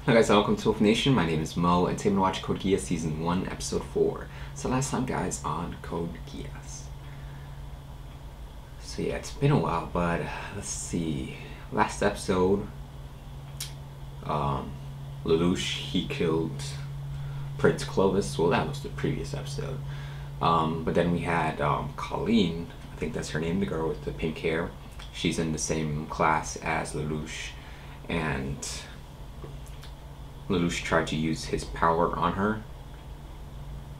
Hi guys, welcome to Wolf Nation. My name is Mo, and today I'm going to watch Code Geass Season 1, Episode 4. So last time, guys, on Code Geass. So yeah, it's been a while, but let's see. Last episode, Lelouch, he killed Prince Clovis. Well, that was the previous episode. But then we had Colleen, I think that's her name, the girl with the pink hair. She's in the same class as Lelouch, and Lelouch tried to use his power on her,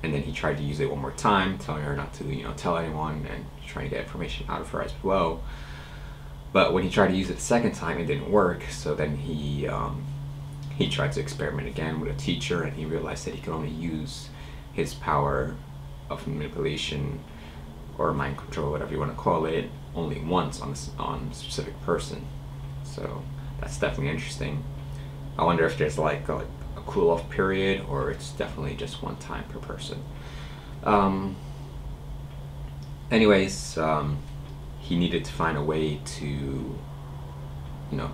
and then he tried to use it one more time, telling her not to, tell anyone, and trying to get information out of her as well. But when he tried to use it the second time, it didn't work. So then he tried to experiment again with a teacher, and he realized that he could only use his power of manipulation or mind control, whatever you want to call it, only once on a specific person. So that's definitely interesting. I wonder if there's like a cool-off period, or it's definitely just one time per person. Anyways, he needed to find a way to,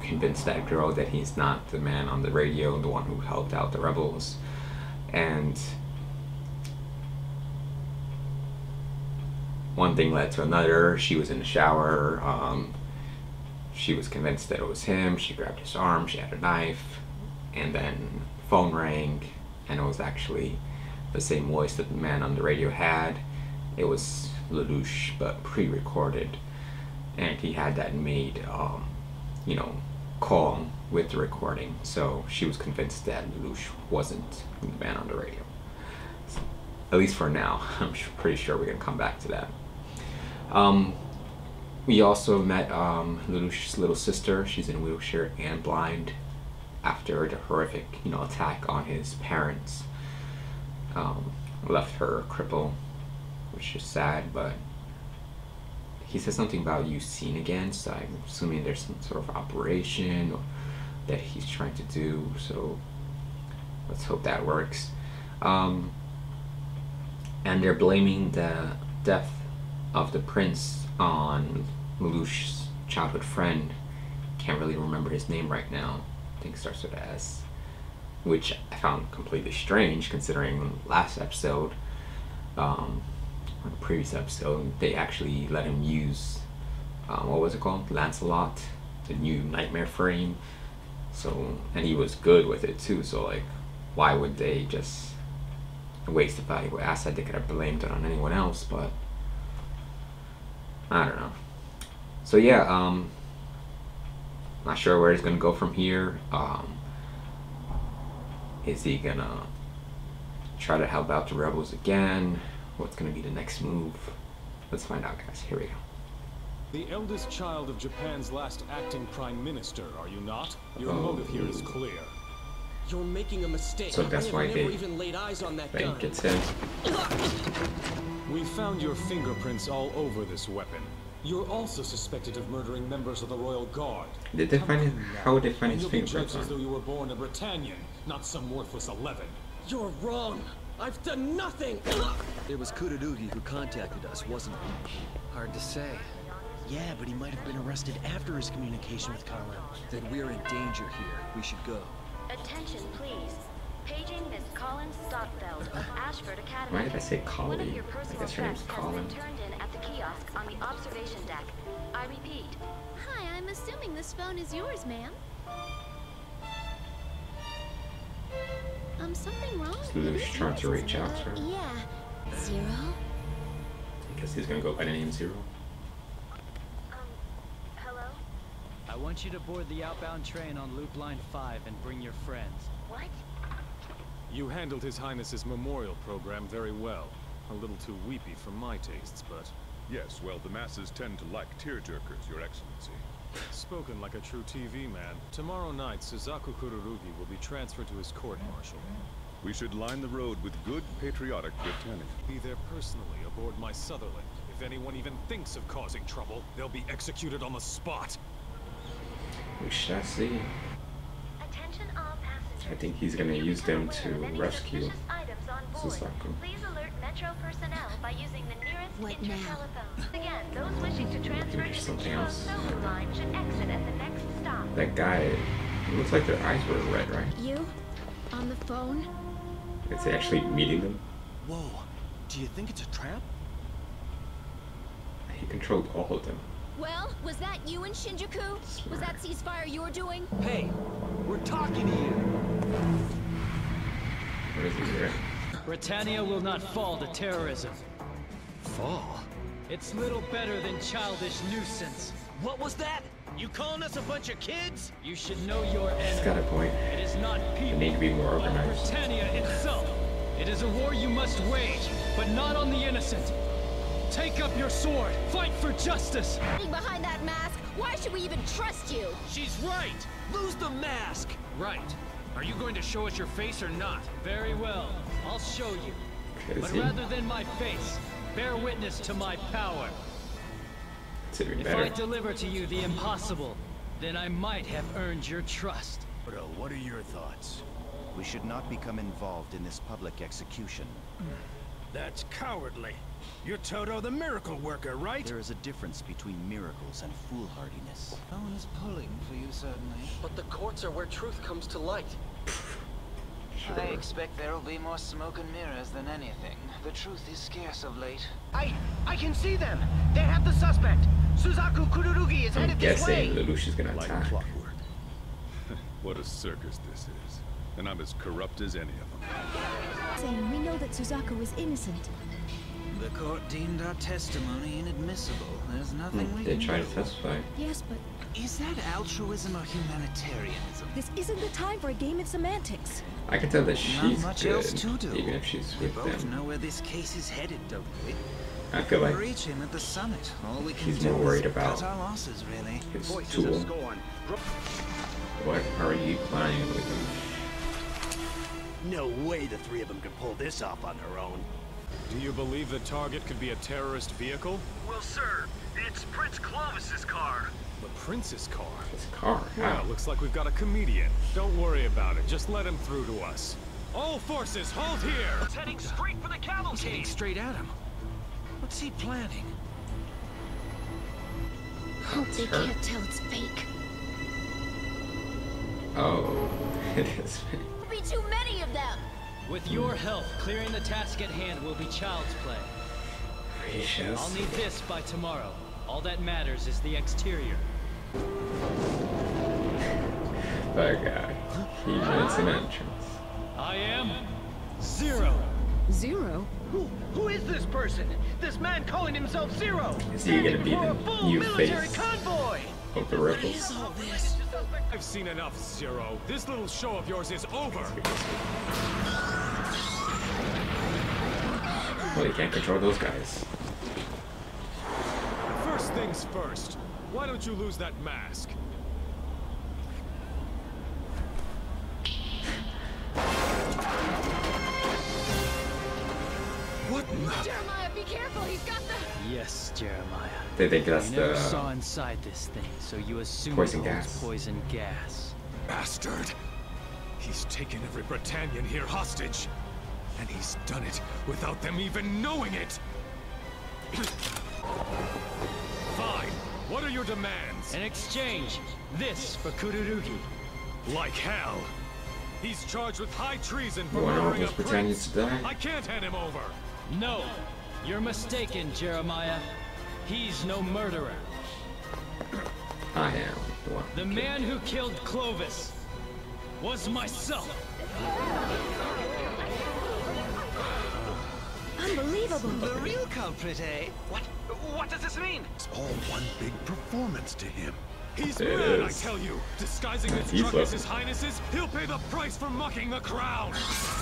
convince that girl that he's not the man on the radio, the one who helped out the rebels. And one thing led to another. She was in the shower. She was convinced that it was him. She grabbed his arm. She had a knife. And then phone rang, and it was actually the same voice that the man on the radio had. It was Lelouch, but pre-recorded, and he had that made, call with the recording. So she was convinced that Lelouch wasn't the man on the radio. So, at least for now. I'm pretty sure we're gonna come back to that. We also met Lelouch's little sister. She's in a wheelchair and blind, after the horrific, attack on his parents. Left her crippled, which is sad, but he said something about you seen again, so I'm assuming there's some sort of operation that he's trying to do, so let's hope that works. And they're blaming the death of the prince on Lelouch's childhood friend. Can't really remember his name right now. I think it starts with S, which I found completely strange considering last episode, or the previous episode, they actually let him use, what was it called? Lancelot, the new nightmare frame. So, and he was good with it too, so like, why would they just waste a valuable asset? They could have blamed it on anyone else, but I don't know. So yeah, not sure where he's gonna go from here. Is he gonna try to help out the rebels again? What's gonna be the next move? Let's find out, guys. Here we go. The eldest child of Japan's last acting prime minister, are you not? Your motive here is clear. You're making a mistake. So that's why they even laid eyes on that gun. think it's him. We found your fingerprints all over this weapon. You're also suspected of murdering members of the Royal Guard. Did they find it? How would they find his You'll be fingerprints judged as though on? you were born a Britannian, not some worthless 11. You're wrong. I've done nothing. It was Kururugi who contacted us, wasn't it? Hard to say. Yeah, but he might have been arrested after his communication with Colin. Then we're in danger here. We should go. Attention, please. Paging Miss Colin Stotfeld of Ashford Academy. Why did I say One of Colleen? your I personal guess her name's effects has Colin. been turned in at the kiosk on the observation deck. I repeat. Hi, I'm assuming this phone is yours, ma'am. Something wrong? Lelouch trying to reach out to her. Yeah. Zero? I guess he's gonna go by the name Zero. Hello? I want you to board the outbound train on Loop Line 5 and bring your friends. What? You handled His Highness's memorial program very well. A little too weepy for my tastes, but... Yes, well, the masses tend to like tearjerkers, Your Excellency. Spoken like a true TV man. Tomorrow night, Suzaku Kururugi will be transferred to his court-martial. We should line the road with good, patriotic Britannia. Be there personally aboard my Sutherland. If anyone even thinks of causing trouble, they'll be executed on the spot. We shall see. Attention all passengers. I think he's gonna use them to rescue Suzaku. Please alert Metro personnel by using the nearest What now? intertelephone. Again, those wishing to transfer Maybe to the something Kiosk else. Silver Line should exit at the next stop. That guy Looks like their eyes were red, right? You? On the phone? Is he actually meeting them? Whoa. Do you think it's a trap? He controlled all of them. Well, was that you in Shinjuku? Was that ceasefire you were doing? Hey, we're talking to you. What is he here? Britannia will not fall to terrorism. Fall? It's little better than childish nuisance. What was that? You calling us a bunch of kids? You should know your He's got enemy. a point. It is not They people, need to be more but organized. Britannia itself. It is a war you must wage, but not on the innocent. Take up your sword. Fight for justice. Hiding behind that mask? Why should we even trust you? She's right! Lose the mask! Right. Are you going to show us your face or not? Very well. I'll show you. Is But he? rather than my face, bear witness to my power. It's even If better. I deliver to you the impossible, then I might have earned your trust. Bro, what are your thoughts? We should not become involved in this public execution. That's cowardly. You're Toto the miracle worker, right? There is a difference between miracles and foolhardiness. No one is pulling for you, certainly. But the courts are where truth comes to light. Sure. I expect there will be more smoke and mirrors than anything. The truth is scarce of late. I can see them. They have the suspect. Suzaku Kururugi is I'm headed this way. guessing Lelouch is gonna Like attack. clockwork. What a circus this is. And I'm as corrupt as any of them. Saying we know that Suzaku is innocent. The court deemed our testimony inadmissible. There's nothing we They can try do. to testify. Yes, but Is that altruism or humanitarianism? this isn't the time for a game of semantics. I can tell that Not she's much good, else to do. even if she's We with both them. know where this case is headed, don't we? I feel like Reach him at the summit. All we can he's do more is worried about cut our losses, really. his Voices tool. are scorn. What are you planning with him? No way the three of them could pull this off on their own. Do you believe the target could be a terrorist vehicle? Well, sir, it's Prince Clovis's car. The prince's car? His car. Well, How? looks like we've got a comedian. Don't worry about it. Just let him through to us. All forces, halt here! It's heading straight for the cavalcade. Heading straight at him. What's he planning? Hope they her. can't tell it's fake. Oh, it is. There'll be too many of them. With your help, clearing the task at hand will be child's play. Gracious. I'll need this by tomorrow. All that matters is the exterior. That guy. He makes an entrance. I am Zero. Zero? Who is this person? This man calling himself Zero. Is he gonna be Standing the before a full new military face convoy. of the rebels? All this. I've seen enough, Zero. This little show of yours is over. Well, you can't control those guys. First things first. Why don't you lose that mask? What in the... Jeremiah, be careful. He's got the... Yes, Jeremiah. They think that's You never the saw inside this thing, so you assume poison it holds gas. poison gas. Bastard! He's taken every Britannian here hostage. And he's done it without them even knowing it! Fine. What are your demands? In exchange, this for Kururugi. Like hell. He's charged with high treason for You want all murdering a those Britannians prince. to die? I can't hand him over. No, you're mistaken, Jeremiah. He's no murderer. I am the one. The man who killed Clovis was myself. Unbelievable. The real culprit, eh? What does this mean? It's all one big performance to him. He's It mad, I is. tell you. Disguising his He's drug as lucky. his highnesses, he'll pay the price for mucking the crowd.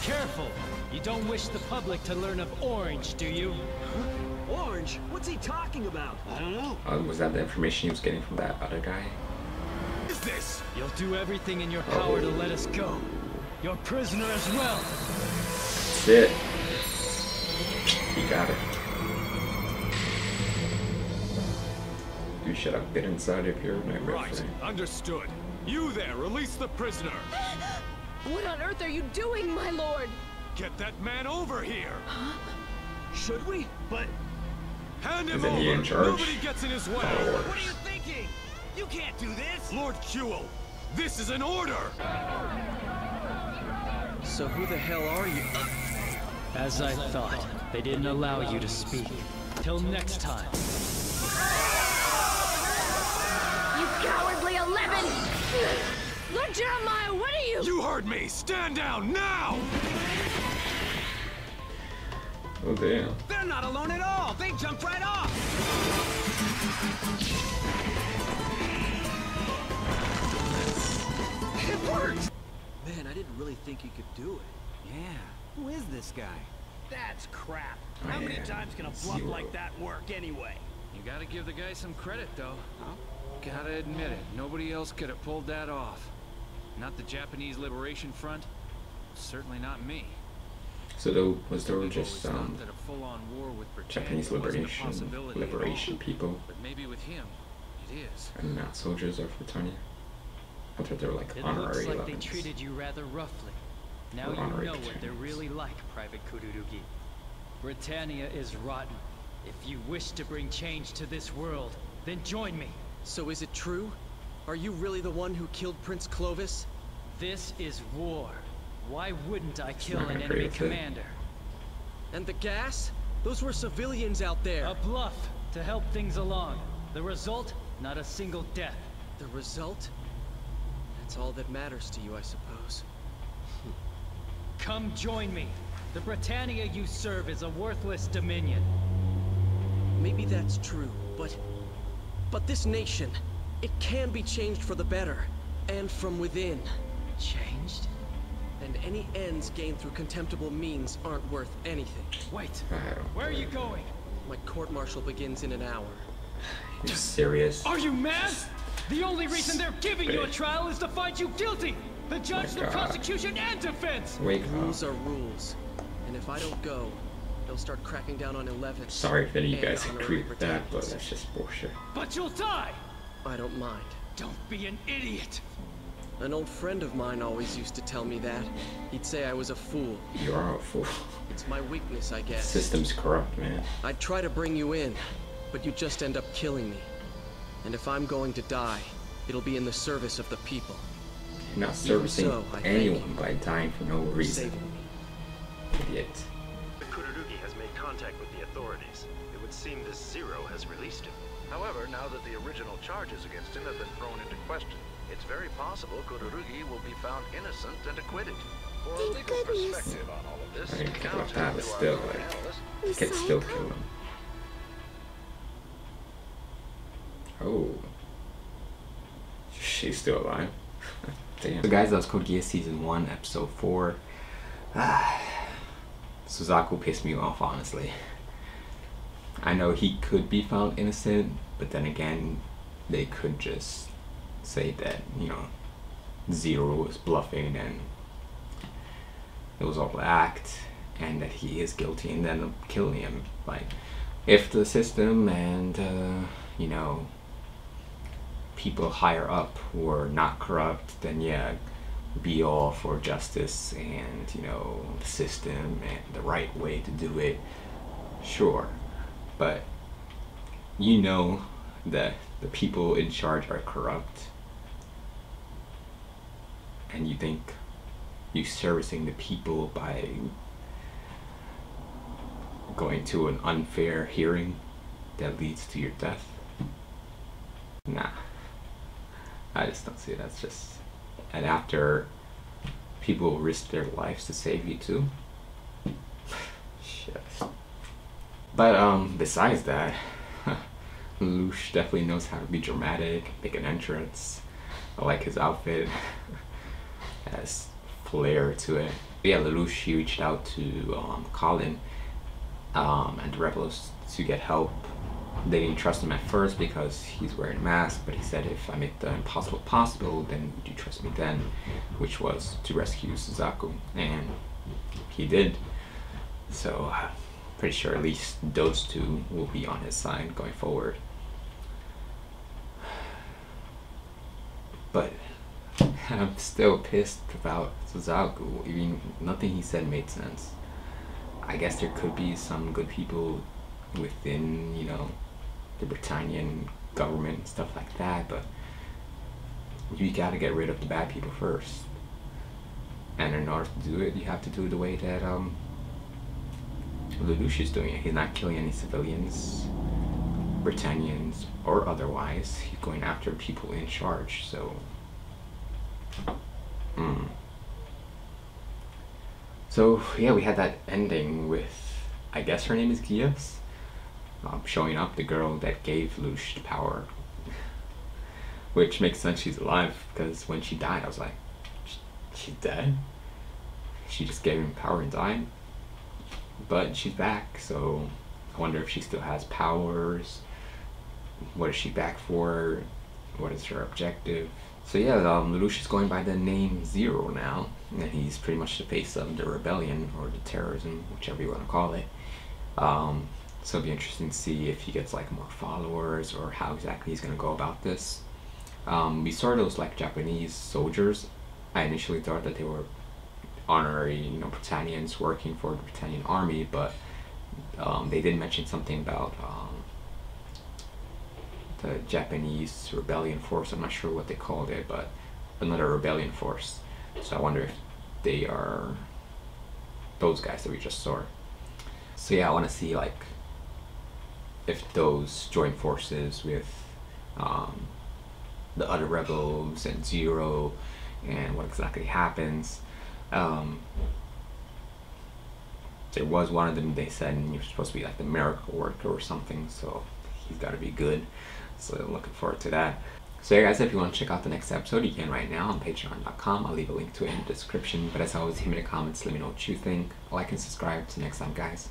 Careful. You don't wish the public to learn of Orange, do you? Orange? What's he talking about? I don't know. Was that the information he was getting from that other guy? What is this? You'll do everything in your power to let us go. You're prisoner as well. That's it. He got it. You should have been inside of your nightmare Right, frame. understood. You there, release the prisoner. What on earth are you doing, my lord? Get that man over here. Should we? But... Hand him Isn't he over. in charge? Nobody gets in his way. Followers. What are you thinking? You can't do this! Lord Kuel, This is an order! So who the hell are you? As I thought, they didn't allow you to speak. Till next time. You cowardly 11! Lord Jeremiah, what are you? You heard me! Stand down now! Oh damn. They're not alone at all! They jumped right off! It worked! Man, I didn't really think you could do it. Yeah, who is this guy? That's crap. Oh, How many yeah. times can a bluff Zero. like that work anyway? You gotta give the guy some credit, though. Huh? Gotta admit it, nobody else could have pulled that off. Not the Japanese Liberation Front, certainly not me. So there were We've just always thought that a full-on war with Britannia Japanese wasn't a liberation possibility at all. people But maybe with him, it is. and not soldiers of Britannia. I thought they were like It honorary looks like they 11s. treated you rather roughly. Now Or you honorary know what they're Britannians. really like, Private Kururugi. Britannia is rotten. If you wish to bring change to this world, then join me. So is it true? Are you really the one who killed Prince Clovis? This is war. Why wouldn't I kill not an gonna enemy agree with it. commander? And the gas? Those were civilians out there. A bluff to help things along. The result? Not a single death. The result? That's all that matters to you, I suppose. Come join me. The Britannia you serve is a worthless dominion. Maybe that's true, but this nation, it can be changed for the better, and from within. Changed? And any ends gained through contemptible means aren't worth anything. Wait, I don't where are you going? My court-martial begins in an hour. You're serious? Are you mad? The only reason they're giving you a Spit. trial is to find you guilty! The judge, the God. prosecution, and defense! Wake up. Rules are rules, and if I don't go, they'll start cracking down on 11. Sorry if any of you and guys honorary agree with that, but Britannians. that's just bullshit. But you'll die! I don't mind. Don't be an idiot! An old friend of mine always used to tell me that. He'd say I was a fool. You are a fool. It's my weakness, I guess. System's corrupt, man. I'd try to bring you in, but you'd just end up killing me. And if I'm going to die, it'll be in the service of the people. You're not servicing so, I thank anyone you by dying for no for reason. saving me. Idiot. The Kururugi has made contact with the authorities. It would seem this Zero has released him. However, now that the original charges against him have been thrown into question, it's very possible Kururugi will be found innocent and acquitted. For a legal perspective on all of this, I didn't think about count that, to but our still, legal like, analyst. you could still kill him. Oh. She's still alive. Damn. So guys, that was Code Geass Season 1, Episode 4. Suzaku pissed me off, honestly. I know he could be found innocent, but then again, they could just say that, you know, Zero was bluffing and it was all act, and that he is guilty, and then killing him. Like, if the system and, you know, people higher up were not corrupt, then yeah, be all for justice and, you know, the system and the right way to do it, sure. But you know that the people in charge are corrupt, and you think you servicing the people by going to an unfair hearing that leads to your death? Nah, I just don't see it. That's just, and after people risk their lives to save you too. Shit. But besides that, Lelouch definitely knows how to be dramatic, make an entrance. I like his outfit. Has flair to it. Yeah, Lelouch, he reached out to Colin and the rebels to get help. They didn't trust him at first because he's wearing a mask, but he said, if I make the impossible possible, then would you trust me then? Which was to rescue Suzaku, and he did. So pretty sure at least those two will be on his side going forward. But I'm still pissed about Suzaku. I mean, nothing he said made sense. I guess there could be some good people within, you know, the Britannian government and stuff like that, but you gotta get rid of the bad people first. And in order to do it, you have to do it the way that Lelouch is doing it. He's not killing any civilians, Britannians, or otherwise. He's going after people in charge, so... So, yeah, we had that ending with, I guess her name is Geass, showing up, the girl that gave Lelouch the power. Which makes sense, she's alive, because when she died, I was like, she's dead? She just gave him power and died? But she's back, so I wonder if she still has powers. What is she back for? What is her objective? So yeah, Lelouch is going by the name Zero now, and he's pretty much the face of the rebellion, or the terrorism, whichever you want to call it. So it'll be interesting to see if he gets like more followers, or how exactly he's going to go about this. We saw those like Japanese soldiers. I initially thought that they were honorary, you know, Britannians working for the Britannian army, but they did mention something about the Japanese rebellion force. I'm not sure what they called it, but another rebellion force. So I wonder if they are those guys that we just saw. So yeah, I want to see like if those join forces with the other rebels and Zero, and what exactly happens. There was one of them, they said you're supposed to be like the miracle worker or something, so he's got to be good. So looking forward to that. So yeah guys, if you want to check out the next episode, you can right now on patreon.com. I'll leave a link to it in the description. But as always, leave me in the comments, let me know what you think. Like and subscribe. Till next time guys.